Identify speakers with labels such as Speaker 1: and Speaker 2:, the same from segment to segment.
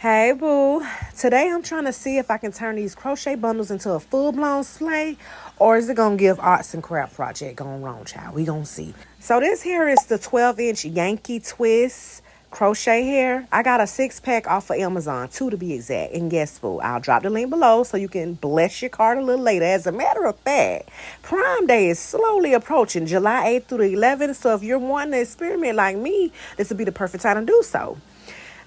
Speaker 1: Hey boo, today I'm trying to see if I can turn these crochet bundles into a full-blown sleigh, or is it gonna give arts and craft project going wrong, child? We gonna see. So this here is the 12-inch Yankee twist crochet hair. I got a 6-pack off of Amazon, 2 to be exact. And guess what? I'll drop the link below so you can bless your cart a little later. As a matter of fact, Prime Day is slowly approaching, July 8th through the 11th. So if you're wanting to experiment like me, this would be the perfect time to do so.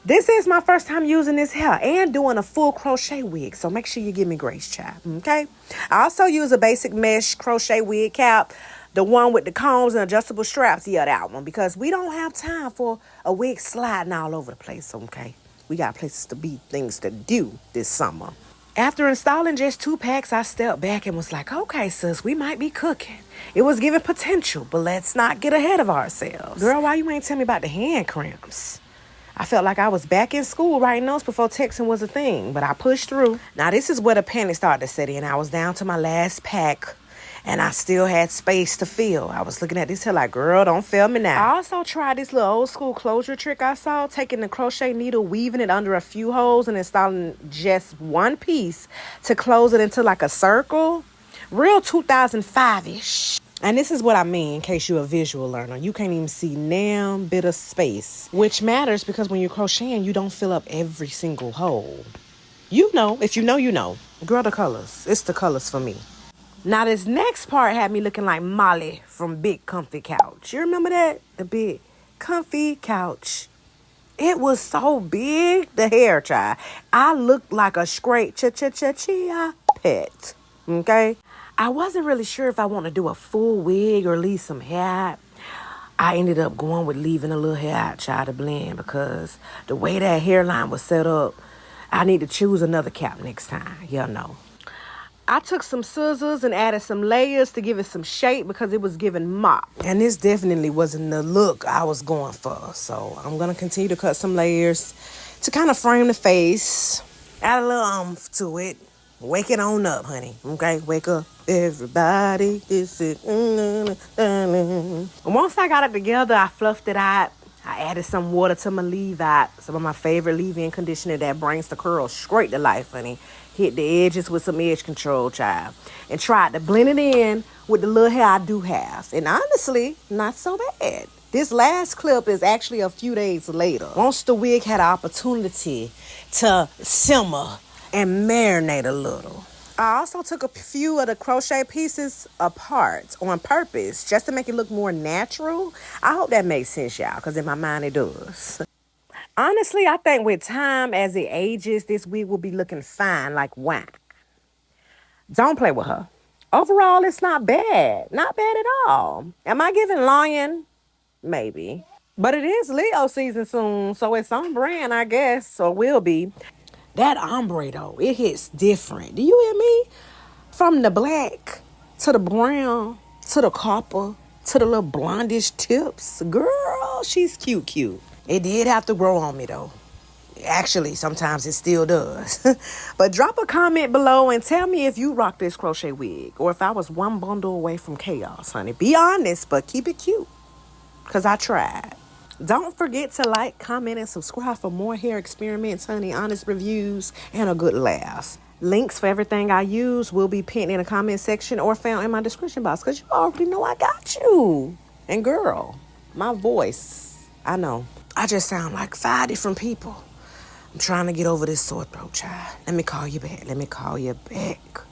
Speaker 1: This is my first time using this hair and doing a full crochet wig, so make sure you give me grace, child, okay? I also use a basic mesh crochet wig cap, the one with the combs and adjustable straps, yeah, that one, because we don't have time for a wig sliding all over the place, okay? We got places to be, things to do this summer. After installing just 2 packs, I stepped back and was like, okay, sis, we might be cooking. It was giving potential, but let's not get ahead of ourselves. Girl, why you ain't tell me about the hand cramps? I felt like I was back in school writing notes before texting was a thing, but I pushed through. Now, this is where the panic started to set in. I was down to my last pack, and I still had space to fill. I was looking at this hair like, girl, don't fail me now. I also tried this little old school closure trick I saw, taking the crochet needle, weaving it under a few holes, and installing just one piece to close it into like a circle. Real 2005-ish. And this is what I mean, in case you're a visual learner. You can't even see damn bit of space, which matters because when you're crocheting, you don't fill up every single hole. You know, if you know, you know. Girl, the colors. It's the colors for me. Now, this next part had me looking like Molly from Big Comfy Couch. You remember that? The Big Comfy Couch. It was so big, the hair, child. I looked like a straight chia pet, okay? I wasn't really sure if I want to do a full wig or leave some hair out. I ended up going with leaving a little hair out, child, to blend, because the way that hairline was set up, I need to choose another cap next time. Y'all know. I took some scissors and added some layers to give it some shape because it was giving mop. And this definitely wasn't the look I was going for. So I'm going to continue to cut some layers to kind of frame the face. Add a little oomph to it. Wake it on up, honey. Okay, wake up, everybody. This is. Once I got it together, I fluffed it out. I added some water to my leave-out. Some of my favorite leave-in conditioner that brings the curls straight to life, honey. Hit the edges with some edge control, child. And tried to blend it in with the little hair I do have. And honestly, not so bad. This last clip is actually a few days later. Once the wig had an opportunity to simmer and marinate a little. I also took a few of the crochet pieces apart on purpose just to make it look more natural. I hope that makes sense, y'all, because in my mind it does. Honestly, I think with time, as it ages, this wig will be looking fine like wine. Don't play with her. Overall, it's not bad. Not bad at all. Am I giving lion? Maybe. But it is Leo season soon, so it's on brand, I guess, or will be. That ombre, though, it hits different. Do you hear me? From the black to the brown to the copper to the little blondish tips. Girl, she's cute. It did have to grow on me, though. Actually, sometimes it still does. But drop a comment below and tell me if you rock this crochet wig or if I was one bundle away from chaos, honey. Be honest, but keep it cute, because I tried. Don't forget to like, comment, and subscribe for more hair experiments, honey, honest reviews, and a good laugh. Links for everything I use will be pinned in the comment section or found in my description box, because you already know I got you. And girl, my voice, I know. I just sound like 5 different people. I'm trying to get over this sore throat, child. Let me call you back.